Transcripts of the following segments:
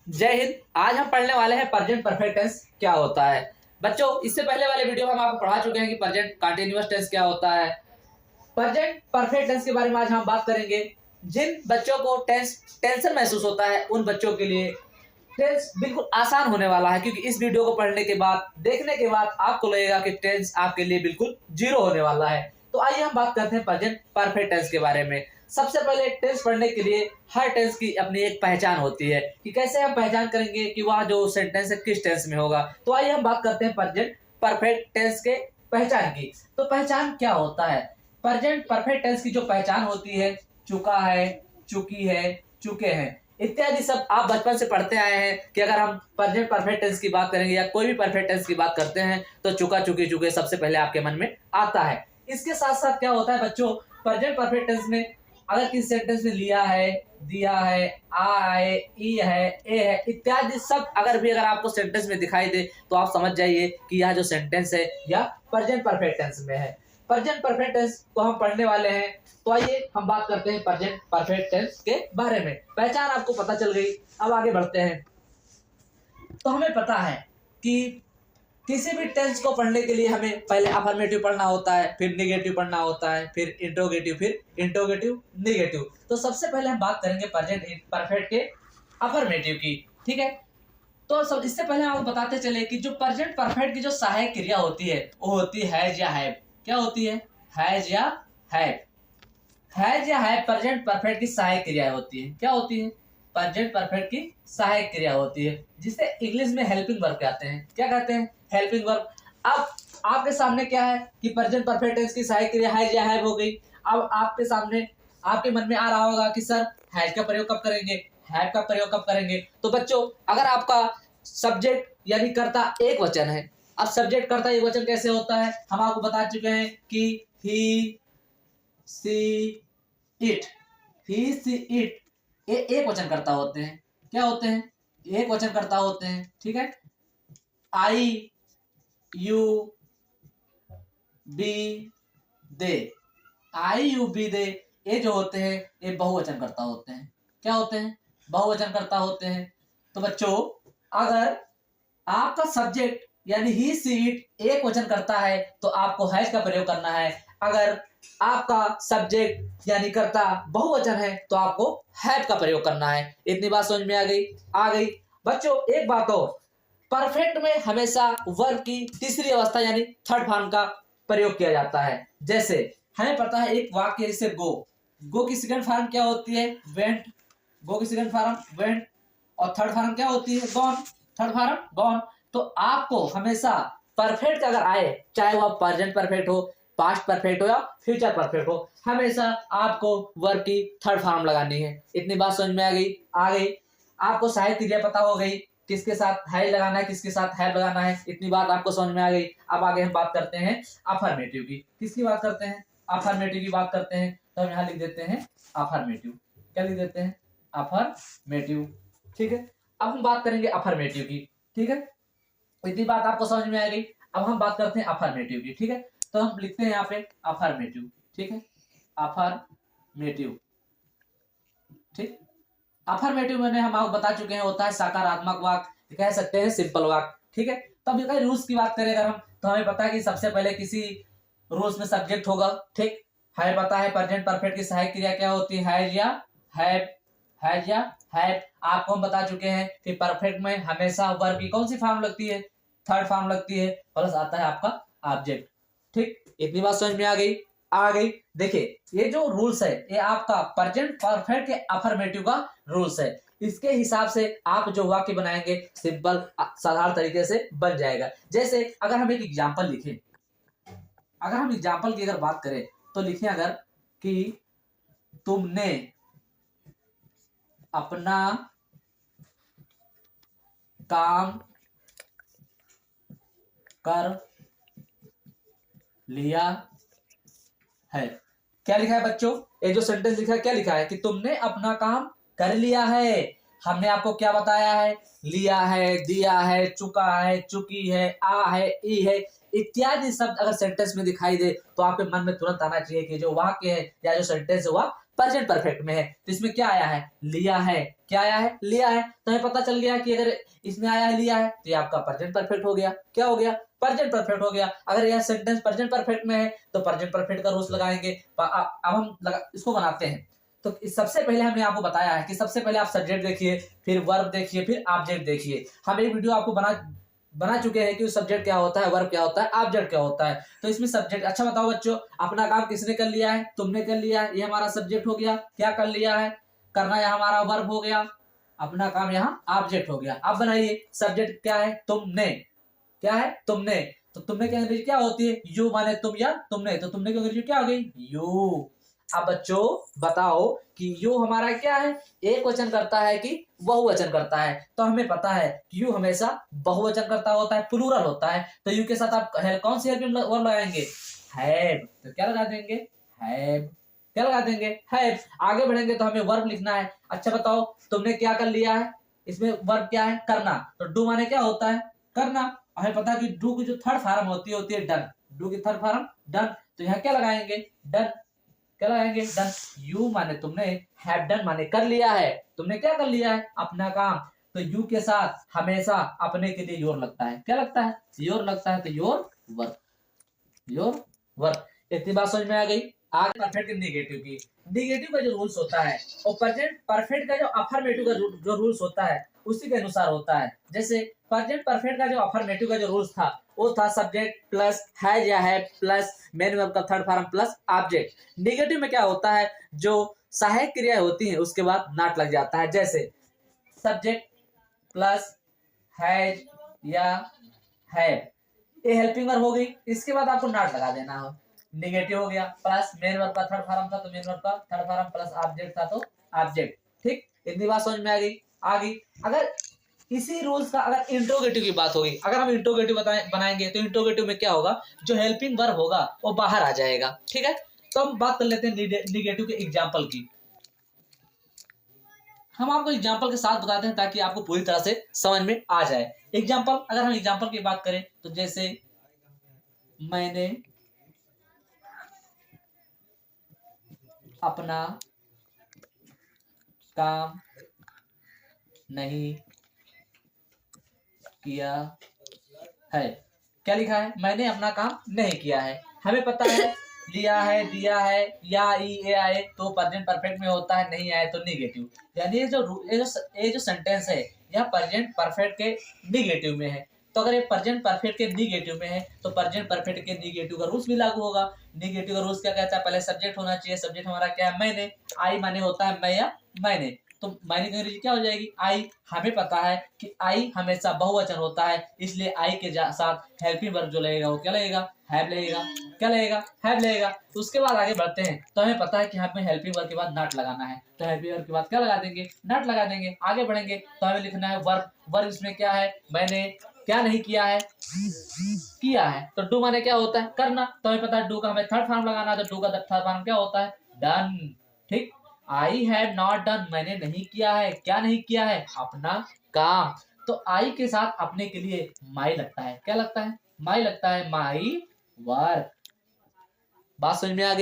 जय हिंद। आज हम पढ़ने वाले हैं प्रेजेंट परफेक्ट टेंस क्या होता है। बच्चों, इससे पहले वाले वीडियो में हम आपको पढ़ा चुके हैं कि प्रेजेंट कंटीन्यूअस टेंस क्या होता है। प्रेजेंट परफेक्ट टेंस के बारे में आज हम बात करेंगे। जिन बच्चों को टेंशन महसूस होता है उन बच्चों के लिए टेंस बिल्कुल आसान होने वाला है, क्योंकि इस वीडियो को पढ़ने के बाद, देखने के बाद आपको लगेगा कि टेंस आपके लिए बिल्कुल जीरो होने वाला है। तो आइए हम बात करते हैं प्रेजेंट परफेक्ट टेंस के बारे में। सबसे पहले टेंस पढ़ने के लिए हर टेंस की अपनी एक पहचान होती है कि कैसे हम पहचान करेंगे कि वह जो सेंटेंस है किस टेंस में होगा। तो आइए हम बात करते हैं प्रेजेंट परफेक्ट टेंस के पहचान की। तो पहचान क्या होता है? प्रेजेंट परफेक्ट टेंस की जो पहचान होती है, चुका है, चुकी है, चुके हैं इत्यादि सब आप बचपन से पढ़ते आए हैं कि अगर हम प्रेजेंट परफेक्ट टेंस की बात करेंगे या कोई भी परफेक्ट टेंस की बात करते हैं तो चुका, चुकी, चुके सबसे पहले आपके मन में आता है। इसके साथ साथ क्या होता है बच्चों, प्रेजेंट परफेक्ट टेंस में अगर किसी सेंटेंस में लिया है, दिया है, आ है, ई है, ए है इत्यादि सब अगर आपको सेंटेंस में दिखाई दे तो आप समझ जाइए कि यह जो सेंटेंस है यह प्रेजेंट परफेक्ट टेंस में है। प्रेजेंट परफेक्ट टेंस को हम पढ़ने वाले हैं। तो आइए हम बात करते हैं प्रेजेंट परफेक्ट टेंस के बारे में। पहचान आपको पता चल गई, अब आगे बढ़ते हैं। तो हमें पता है कि किसी भी टेंस को पढ़ने के लिए हमें पहले अफर्मेटिव पढ़ना होता है, फिर नेगेटिव पढ़ना होता है, फिर इंट्रोगेटिव, नेगेटिव। तो सबसे पहले हम बात करेंगे प्रेजेंट परफेक्ट के अफर्मेटिव की। ठीक है, तो सब इससे पहले हम आपको बताते चले कि जो प्रेजेंट परफेक्ट की जो सहायक क्रिया होती है वो होती है हैज या हैव। क्या होती है? हैज या हैव। हैज या हैव प्रेजेंट परफेक्ट की सहायक क्रिया होती है। क्या होती है? प्रेजेंट परफेक्ट की सहायक क्रिया होती है, जिसे इंग्लिश में हेल्पिंग वर्ब कहते हैं। क्या कहते हैं? Helping verb. अब आपके सामने क्या है कि प्रेजेंट परफेक्ट टेंस की सहायक क्रिया हैज या हैव हो गई। अब आपके सामने, आपके मन में आ रहा होगा कि सर हैज का प्रयोग कब करेंगे, हैव का प्रयोग कब करेंगे। तो बच्चों, अगर आपका सब्जेक्ट यानी कर्ता एक वचन है, अब सब्जेक्ट कर्ता एक वचन कैसे होता है हम आपको बता चुके हैं कि ही, सी, इट। ही, सी, इट ये एक वचन कर्ता होते हैं। क्या होते हैं? एक वचन कर्ता होते हैं। ठीक है, I, you, we, they. I, you, we, they ये जो होते हैं ये बहुवचन कर्ता होते हैं। क्या होते हैं? बहुवचन कर्ता होते हैं। तो बच्चों, अगर आपका सब्जेक्ट यानी ही, सी, इट एक वचन करता है तो आपको हैज का प्रयोग करना है। अगर आपका सब्जेक्ट यानी कर्ता बहुवचन है तो आपको हैव का प्रयोग करना है। इतनी बात समझ में आ गई। बच्चों, एक बात और, परफेक्ट में हमेशा वर्ब की तीसरी अवस्था यानी थर्ड फॉर्म का प्रयोग किया जाता है। जैसे हमें पता है एक वाक्य जैसे गो की सेकंड फॉर्म क्या होती है? वेंट। गो की सेकंड फॉर्म वेंट और थर्ड फॉर्म क्या होती है? गॉन। Third form gone. तो आपको हमेशा परफेक्ट अगर आए, चाहे वह प्रेजेंट परफेक्ट हो, पास्ट परफेक्ट हो या फ्यूचर परफेक्ट हो, हमेशा आपको वर्ब की थर्ड फॉर्म लगानी है। इतनी बात समझ में आ गई। आपको सहायक क्रिया पता हो गई, किसके साथ हैज लगाना है, किसके साथ हैव लगाना है। इतनी बात आपको समझ में आ गई। अब आगे हम बात करते हैं अफर्मेटिव की। किसकी बात करते हैं? अफर्मेटिव की बात करते हैं। तो हम यहाँ लिख देते हैं अफर्मेटिव। क्या लिख देते हैं? अफर्मेटिव। ठीक है, अब हम बात करेंगे अफर्मेटिव की। ठीक है, इतनी बात आपको समझ में आ गई। अब हम बात करते हैं अफर्मेटिव की। ठीक है, तो हम लिखते हैं यहाँ पे अफर्मेटिव। ठीक है, अफर्मेटिव। ठीक, अफर्मेटिव मैंने हम आपको बता चुके हैं होता है सकारात्मक वाक्य, कह सकते हैं सिंपल वाक्य। ठीक है, तो अब अगर रूल्स की बात करें अगर हम, तो हमें पता है कि सबसे पहले किसी रूल्स में सब्जेक्ट होगा। ठीक, हमें पता है प्रेजेंट परफेक्ट की सहायक क्रिया क्या होती है? हैज या हैव। हैज या हैव। आपको हम बता चुके हैं कि परफेक्ट में हमेशा वर्ब की कौन सी फॉर्म लगती है? थर्ड फॉर्म लगती है, प्लस आता है आपका ऑब्जेक्ट। ठीक, इतनी बात समझ में आ गई। देखिए, ये जो रूल्स है ये आपका प्रेजेंट परफेक्ट के अफर्मेटिव का रूल्स है। इसके हिसाब से आप जो वाक्य बनाएंगे सिंपल साधारण तरीके से बन जाएगा। जैसे अगर हम एक एग्जांपल लिखें, अगर हम एग्जांपल की अगर बात करें तो लिखें अगर कि तुमने अपना काम कर लिया है। क्या लिखा है बच्चों? ये जो सेंटेंस लिखा है क्या लिखा है कि तुमने अपना काम कर लिया है। हमने आपको क्या बताया है? लिया है, दिया है, चुका है, चुकी है, आ है, ई है इत्यादि शब्द अगर सेंटेंस में दिखाई दे तो आपके मन में तुरंत आना चाहिए कि जो वाक्य है या जो सेंटेंस है वह प्रेजेंट परफेक्ट में है। तो इसमें क्या आया है, लिया है। क्या आया है, लिया है। तो हमें पता चल गया कि अगर इसमें आया है लिया है तो ये आपका प्रेजेंट परफेक्ट हो गया। क्या हो गया, प्रेजेंट परफेक्ट हो गया। अगर यह सेंटेंस प्रेजेंट परफेक्ट में है तो प्रेजेंट परफेक्ट का रूल्स लगाएंगे। अब हम इसको बनाते हैं। तो सबसे पहले हमने आपको बताया है कि सबसे पहले आप सब्जेक्ट देखिए, फिर वर्ब देखिए, फिर ऑब्जेक्ट देखिए। हम एक वीडियो आपको बना चुके हैं कि सब्जेक्ट क्या होता है, वर्ब क्या होता है, ऑब्जेक्ट क्या होता है। तो इसमें सब्जेक्ट, अच्छा बताओ बच्चों, अपना काम किसने कर लिया है, तुमने कर लिया है। ये हमारा सब्जेक्ट हो गया। क्या कर लिया है, करना, यह हमारा वर्ब हो गया। अपना काम यहाँ ऑब्जेक्ट हो गया। अब बनाइए, सब्जेक्ट क्या है, तुमने। क्या है, तुमने। तो तुमने की अंग्रेजी क्या होती है, यू माने तुम या तुमने। तो तुमने की अंग्रेजी क्या हो गई, यू। अब बच्चों बताओ कि यू हमारा क्या है, एक वचन करता है कि बहुवचन करता है। तो हमें पता है कि यू हमेशा बहुवचन करता होता है, प्लूरल होता है। तो यू के साथ आप कौन सी हेल्पिंग वर्ब लगाएंगे, हैव। तो क्या लगा देंगे, हैव। क्या लगा देंगे, हैव। आगे बढ़ेंगे तो हमें वर्ब लिखना है। अच्छा बताओ, तुमने क्या कर लिया है, इसमें वर्ब क्या है, करना। तो डू माने क्या होता है, करना। हमें पता है कि डू की जो थर्ड फॉर्म होती है डन। डू की थर्ड फॉर्म डन। तो यहाँ क्या लगाएंगे, डन। क्या लगाएंगे, डन। यू माने तुमने, हैव डन माने कर लिया है। तुमने क्या कर लिया है, अपना काम। तो यू के साथ हमेशा अपने के लिए योर लगता है। क्या लगता है, योर लगता है। तो योर वर्क, योर वर्क। इतनी बात समझ में आ गई। आगे परफेक्ट निगेटिव की। निगेटिव का जो रूल्स होता है और प्रेजेंट परफेक्ट का जो अफर्मेटिव का जो रूल्स होता है उसी के अनुसार होता है। जैसे प्रेजेंट परफेक्ट का जो अफर्मेटिव का जो रूल्स था वो था सब्जेक्ट प्लस हैज या हैव प्लस मेन वर्ब का third form plus object. Negative में क्या होता है, जो सहायक क्रिया होती है उसके बाद नॉट लग जाता है। जैसे सब्जेक्ट प्लस हैज या हैव, ये हेल्पिंग वर्ब हो गई। इसके बाद आपको नॉट लगा देना हो। नेगेटिव हो गया, प्लस मेन वर्ब का थर्ड फॉर्म था तो मेन वर्ब का थर्ड फॉर्म प्लस ऑब्जेक्ट था तो ऑब्जेक्ट। ठीक, इतनी बात समझ में आ गई। अगर इसी रूल्स का अगर इंट्रोगेटिव की बात होगी, अगर हम इंट्रोगेटिव बनाएंगे तो इंट्रोगेटिव में क्या होगा, जो हेल्पिंग वर्ब होगा वो बाहर आ जाएगा। ठीक है, तो हम बात कर लेते हैं निगेटिव के एग्जाम्पल की। हम आपको एग्जाम्पल के साथ बताते हैं ताकि आपको पूरी तरह से समझ में आ जाए। एग्जाम्पल, अगर हम एग्जाम्पल की बात करें तो जैसे मैंने अपना काम नहीं किया है। क्या लिखा है, मैंने अपना काम नहीं किया है। हमें पता है लिया है, दिया है, या ई ए आए तो प्रेजेंट परफेक्ट में होता है, नहीं आए तो निगेटिव। यानी ये जो सेंटेंस है यह प्रेजेंट परफेक्ट के निगेटिव में है। तो अगर ये प्रेजेंट परफेक्ट के निगेटिव में है तो प्रेजेंट परफेक्ट के निगेटिव का रूल्स भी लागू होगा। निगेटिव का रूल्स क्या कहता है, पहले सब्जेक्ट होना चाहिए। सब्जेक्ट हमारा क्या है, मैंने। आई माने होता है मैं या मैंने। तो मैंने की अंग्रेजी क्या हो जाएगी, आई। हमें पता है कि आई हमेशा बहुवचन होता है, इसलिए आई के साथ हेल्पिंग वर्ब जो लगेगा वो क्या लगेगा, हैव लगेगा। क्या लगेगा, हैव लगेगा। तो उसके बाद आगे बढ़ते हैं तो हमें पता है कि हमें हेल्पिंग वर्ब के बाद नॉट लगाना है। तो हेल्पिंग वर्ब के बाद क्या लगा देंगे, नॉट लगा देंगे। आगे बढ़ेंगे तो हमें लिखना है वर्ब। वर्ब इसमें क्या है, मैंने क्या नहीं किया है, किया है। तो डू माने क्या होता है, करना। तो हमें पता है डू का हमें थर्ड फॉर्म लगाना है। तो डू का थर्ड फॉर्म क्या होता है, डन। ठीक, आई हैव नॉट डन, मैंने नहीं किया है। क्या नहीं किया है, अपना काम। तो आई के साथ अपने के लिए माई लगता है। क्या लगता है, माई लगता है, माई वर्क। बात समझ में आ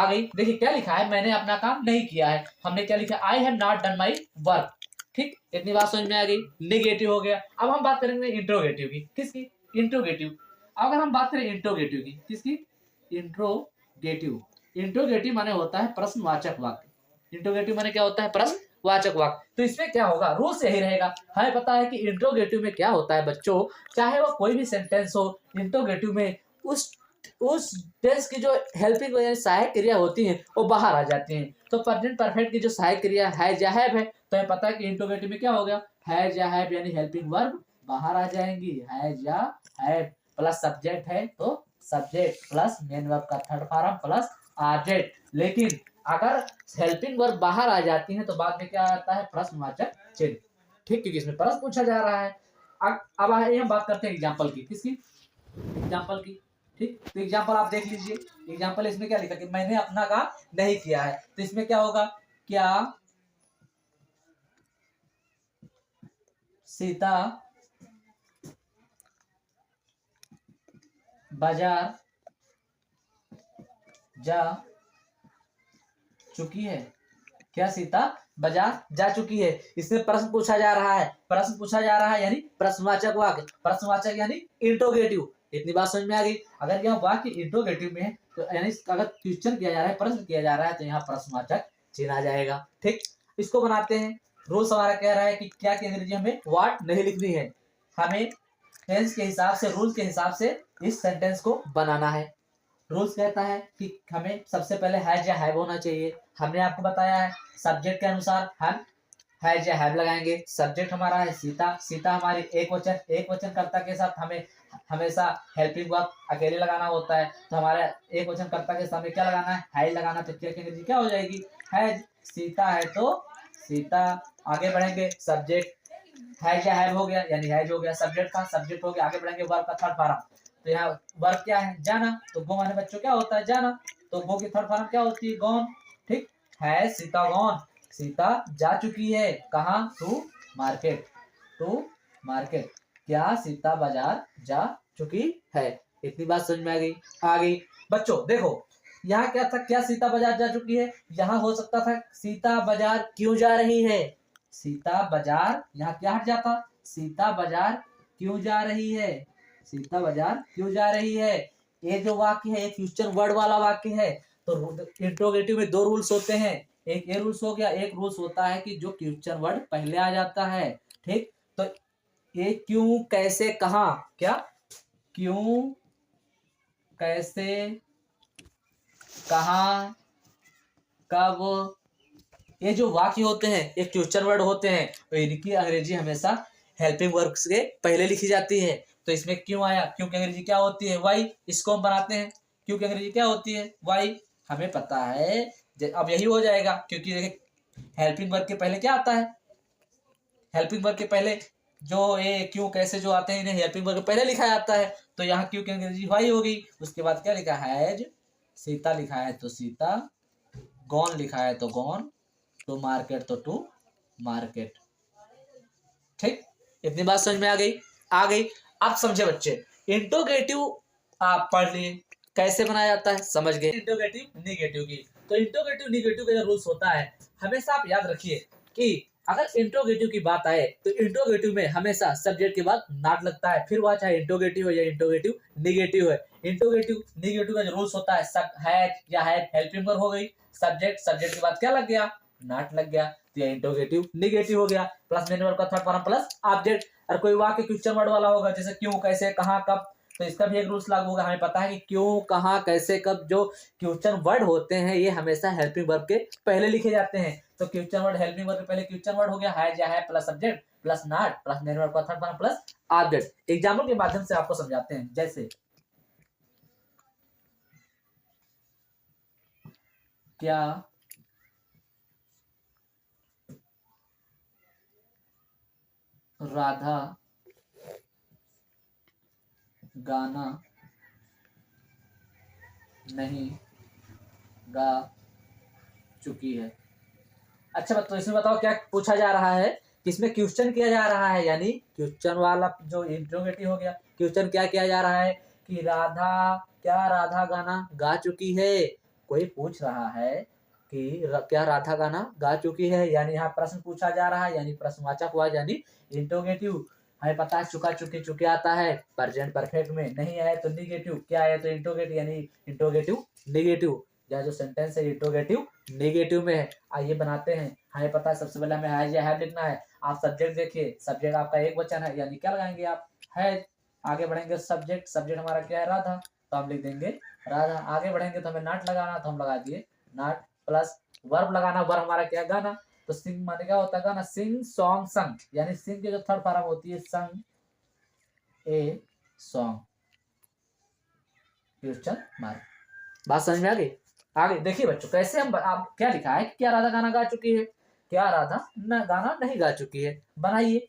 गई। देखिए क्या लिखा है, मैंने अपना काम नहीं किया है। हमने क्या लिखा, I have not done my work. ठीक, इतनी बात समझ में आ गई। निगेटिव हो गया। अब हम बात करेंगे इंट्रोगेटिव की। किसकी, इंट्रोगेटिव। अगर हम बात करें इंट्रोगेटिव की, किसकी, इंट्रोगेटिव। इंट्रोगेटिव माने होता है प्रश्नवाचक वाक्य। इंट्रोगेटिव माने क्या होता है, प्रश्नवाचक वाक्य। तो इसमें क्या होगा, रूल्स यही रहेगा। हमें पता है कि इंट्रोगेटिव में क्या होता है बच्चों, चाहे वो कोई भी सेंटेंस हो, इंट्रोगेटिव में उस टेंस की जो हेल्पिंग सहायक क्रिया होती है वो बाहर आ जाती हैं। तो प्रेजेंट परफेक्ट की जो सहायक क्रिया हैज या हैव है, तो हमें पता है कि इंट्रोगेटिव में क्या हो गया, हैज या हैव यानी हेल्पिंग वर्ब बाहर आ जाएंगी। हैज या हैव प्लस सब्जेक्ट है तो सब्जेक्ट प्लस मेन वर्ब का थर्ड फॉर्म प्लस ऑब्जेक्ट। लेकिन अगर हेल्पिंग वर्ब बाहर आ जाती है तो बाद में क्या आता है, प्रश्नवाचक चिन्ह। ठीक, क्योंकि इसमें प्रश्न पूछा जा रहा है। अब आइए हम बात करते हैं एग्जाम्पल की। किसकी, एग्जाम्पल की। ठीक, तो एग्जाम्पल आप देख लीजिए। एग्जाम्पल इसमें क्या लिखा कि मैंने अपना काम नहीं किया है। तो इसमें क्या होगा, क्या सीता बाजार जा चुकी है। क्या सीता बाजार जा चुकी है। इसमें प्रश्न पूछा जा रहा है, प्रश्न पूछा जा रहा है यानी प्रश्नवाचक वाक्य, प्रश्नवाचक यानी इंट्रोगेटिव। इतनी बात समझ में आ गई। अगर यह वाक्य इंट्रोगेटिव में है तो यानी अगर क्वेश्चन किया जा रहा है, प्रश्न किया जा रहा है, तो यहाँ प्रश्नवाचक चिन्ह आ जाएगा। ठीक, इसको बनाते हैं। रूल्स हमारा कह रहा है कि क्या की अंग्रेजी हमें व्हाट नहीं लिखनी है, हमें टेंस के हिसाब से, रूल के हिसाब से इस सेंटेंस को बनाना है। रूल्स कहता है कि हमें सबसे पहले हैज या हैव होना चाहिए। हमने आपको बताया है सब्जेक्ट के अनुसार हम हैज या हैव लगाएंगे। सब्जेक्ट हमारा है सीता, सीता हमारी एक वचन, एक वचन कर्ता के साथ हमें हमेशा हेल्पिंग वर्ब अकेले लगाना होता है, तो हमारा एक वचन कर्ता के सामने क्या लगाना है, हैज लगाना। तो क्या अंग्रेजी क्या हो जाएगी, हैज। सीता है तो सीता। आगे बढ़ेंगे, सब्जेक्ट हैज या हैव हो गया यानी हैज हो गया, सब्जेक्ट का सब्जेक्ट हो गया। आगे बढ़ेंगे वर्ब का थर्ड फॉर्म, तो यहाँ वर्ब क्या है, जाना। तो गो माने बच्चों क्या होता है, जाना। तो गो की थर्ड फॉर्म क्या होती है, गॉन। ठीक है, सीता गॉन, सीता जा चुकी है कहाँ, टू मार्केट, टू मार्केट। क्या सीता बाजार जा चुकी है। इतनी बात समझ में आ गई बच्चों। देखो यहाँ क्या था, क्या सीता बाजार जा चुकी है। यहाँ हो सकता था सीता बाजार क्यों जा रही है, सीता बाजार, यहाँ क्या हट जाता, सीता बाजार क्यों जा रही है, सीता बाजार क्यों जा रही है। ये जो वाक्य है, एक फ्यूचर वर्ड वाला वाक्य है। तो इंट्रोगेटिव में दो रूल्स होते हैं, एक ये रूल्स हो गया, एक रूल्स होता है कि जो फ्यूचर वर्ड पहले आ जाता है। ठीक, तो ये क्यों, कैसे, कहाँ, क्या, क्यों, कैसे, कहाँ, कब, ये जो वाक्य होते हैं ये फ्यूचर वर्ड होते हैं, तो इनकी अंग्रेजी हमेशा हेल्पिंग वर्ब से पहले लिखी जाती है। तो इसमें क्यों आया, क्यों की अंग्रेजी क्या होती है, वाई। इसको हम बनाते हैं, क्यों की अंग्रेजी क्या होती है, वाई। हमें पता है, अब यही हो जाएगा, क्योंकि देखिए हेल्पिंग वर्ब के पहले क्या आता है, हेल्पिंग वर्ब के पहले जो ये क्यों कैसे जो आते हैं इन्हें हेल्पिंग वर्ब के पहले लिखा जाता है। तो यहाँ क्यों की अंग्रेजी वाई होगी। उसके बाद क्या लिखा है, सीता लिखा है तो सीता, गॉन लिखा है तो गॉन, टू मार्केट तो टू मार्केट। ठीक, इतनी बात समझ में आ गई। आप समझे बच्चे। इंट्रोगेटिव आप पढ़ लिए, कैसे बनाया जाता है समझ गए। इंट्रोगेटिव निगेटिव की, तो इंट्रोगेटिव निगेटिव का जो रूल्स होता है, हमेशा आप याद रखिए कि अगर इंट्रोगेटिव की बात आए तो इंट्रोगेटिव में हमेशा सब्जेक्ट के बाद नॉट लगता है, फिर वह चाहे इंट्रोगेटिव हो या इंट्रोगेटिव निगेटिव है। इंट्रोगेटिव निगेटिव का जो रूल्स होता है, सब हैज या हैव हेल्पिंग वर्ब हो गई, सब्जेक्ट, सब्जेक्ट के बाद क्या लग गया, नॉट लग गया, तो यह इंट्रोगेटिव निगेटिव हो गया। प्लस मेन वर्ब का थर्ड फॉर्म प्लस ऑब्जेक्ट। और कोई वाक्य क्वेश्चन वर्ड वाला होगा, जैसे क्यों, कैसे, कहाँ, कब, तो इसका भी एक रूल्स लागू होगा। हमें पता है कि क्यों, कहाँ, कैसे, कब जो क्वेश्चन वर्ड होते हैं ये हमेशा हेल्पिंग वर्ब के पहले लिखे जाते हैं। तो क्वेश्चन वर्ड हेल्पिंग वर्ब के पहले क्वेश्चन वर्ड हो गया, हैज या have plus subject plus not plus main verb का third form plus object. Example के माध्यम से आपको समझाते हैं, जैसे क्या राधा गाना नहीं गा चुकी है। अच्छा तो इसमें बताओ क्या पूछा जा रहा है, किसमें क्वेश्चन किया जा रहा है, यानी क्वेश्चन वाला जो इंट्रोगेटिव हो गया। क्वेश्चन क्या किया जा रहा है कि राधा, क्या राधा गाना गा चुकी है। कोई पूछ रहा है कि क्या राधा गाना गा चुकी है, यानी यहाँ प्रश्न पूछा जा रहा है, यानी प्रश्नवाचक हुआ, यानी इंट्रोगेटिव। हमें पता है चुका, चुकी, चुके आता है प्रेजेंट परफेक्ट में, नहीं आया तो निगेटिव, क्या आया तो इंट्रोगेटिव, यानी इंट्रोगेटिव निगेटिव। यह जो सेंटेंस है इंट्रोगेटिव निगेटिव में है। आइए बनाते हैं। हमें पता है सबसे पहले हमें हैज या हैव लिखना है। आप सब्जेक्ट देखिए, सब्जेक्ट आपका एक वचन है, यानी क्या लगाएंगे आप, हैज। आगे बढ़ेंगे, सब्जेक्ट, सब्जेक्ट हमारा क्या है, राधा, तो हम लिख देंगे राधा। आगे बढ़ेंगे तो हमें नॉट लगाना, तो हम लगा दिए नॉट, प्लस वर्ब लगाना, वर्ब हमारा क्या है, गाना। तो सिंग माने क्या होता है, गाना, सिंग, सॉन्ग, संग, यानी सिंग की जो थर्ड फॉर्म होती है संग, ए सॉन्ग, क्वेश्चन मार्क। बात समझ में आ गई। आगे देखिए बच्चों, कैसे हम आप क्या लिखा है कि क्या राधा गाना गा चुकी है, क्या राधा न गाना नहीं गा चुकी है। बनाइए,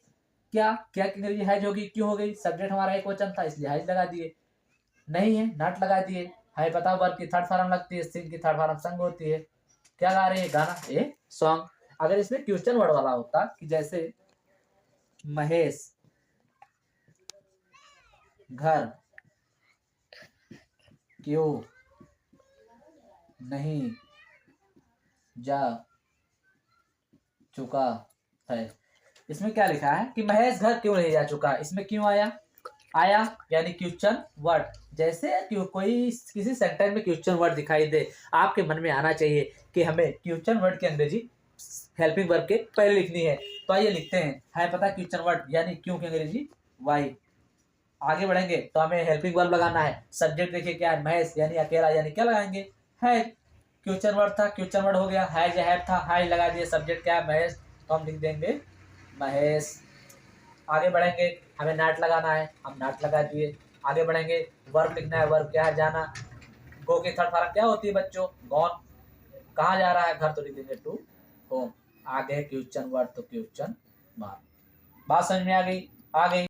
क्या, क्या की अंग्रेजी हैज होगी, क्यों हो गई, सब्जेक्ट हमारा एक वचन था इसलिए हैज लगा दिए, नहीं है नॉट लगा दिए। हमें पता वर्ब की थर्ड फॉर्म लगती है, सिंग की थर्ड फॉर्म संग होती है, क्या गा रही है, गाना, ए सॉन्ग। अगर इसमें क्वेश्चन वर्ड वाला होता कि जैसे महेश घर क्यों नहीं जा चुका है। इसमें क्या लिखा है कि महेश घर क्यों नहीं जा चुका, इसमें क्यों आया, आया यानी क्वेश्चन वर्ड। जैसे क्यों कोई किसी सेंटेंस में क्वेश्चन वर्ड दिखाई दे, आपके मन में आना चाहिए कि हमें क्वेश्चन वर्ड की अंग्रेजी हेल्पिंग वर्ब के पहले लिखनी है। तो आइए लिखते हैं, है पता क्वेश्चन वर्ड यानी क्यों की अंग्रेजी वाई। आगे बढ़ेंगे तो हमें हेल्पिंग वर्ब लगाना है। सब्जेक्ट देखिए क्या है, महेश यानी अकेला, यानी क्या लगाएंगे, है। क्वेश्चन वर्ड था, क्वेश्चन वर्ड हो गया, हैज या हैव था, हाई लगा दिए। सब्जेक्ट क्या है, महेश, तो हम लिख देंगे महेश। आगे बढ़ेंगे, हमें नाट लगाना है, हम नाट लगा दिए। आगे बढ़ेंगे, वर्ब लिखना है, वर्ब क्या है, जाना। गो की थर्ड फॉर्म क्या होती है बच्चों, गॉन। कहाँ जा रहा है, घर, तो लिख देंगे टू होम। आगे क्वेश्चन वर्ड तो क्वेश्चन मार्क। बात समझ में आ गई, आ गई।